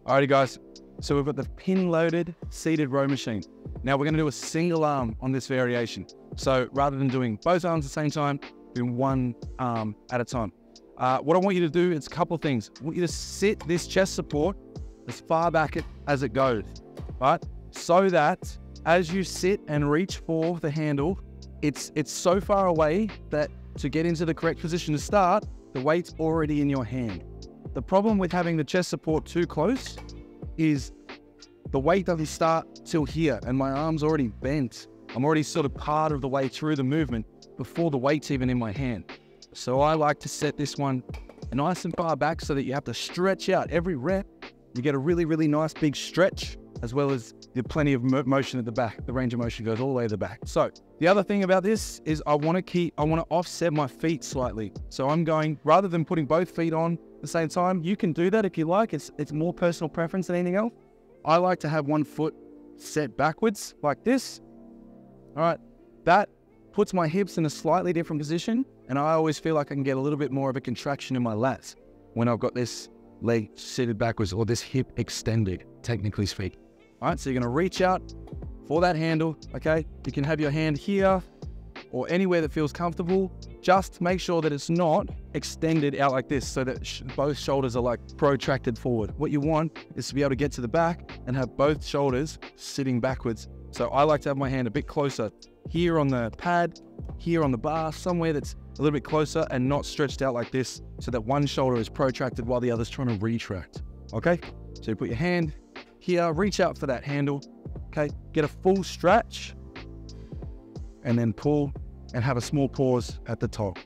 Alrighty guys, so we've got the pin-loaded seated row machine. Now we're gonna do a single arm on this variation. So rather than doing both arms at the same time, doing one arm at a time. What I want you to do is a couple of things. I want you to sit this chest support as far back as it goes, right? So that as you sit and reach for the handle, it's so far away that to get into the correct position to start, the weight's already in your hand. The problem with having the chest support too close is the weight doesn't start till here and my arm's already bent. I'm already sort of part of the way through the movement before the weight's even in my hand. So I like to set this one nice and far back so that you have to stretch out every rep. You get a really, really nice big stretch, as well as plenty of motion at the back. The range of motion goes all the way to the back. So the other thing about this is I want to offset my feet slightly. So I'm going, rather than putting both feet on at the same time, you can do that if you like. It's more personal preference than anything else. I like to have one foot set backwards like this. All right, that puts my hips in a slightly different position, and I always feel like I can get a little bit more of a contraction in my lats when I've got this leg seated backwards or this hip extended, technically speaking. All right, so you're gonna reach out for that handle, okay? You can have your hand here or anywhere that feels comfortable. Just make sure that it's not extended out like this so that both shoulders are like protracted forward. What you want is to be able to get to the back and have both shoulders sitting backwards. So I like to have my hand a bit closer here on the pad, here on the bar, somewhere that's a little bit closer and not stretched out like this so that one shoulder is protracted while the other's trying to retract, okay? So you put your hand here, reach out for that handle, okay? Get a full stretch and then pull and have a small pause at the top.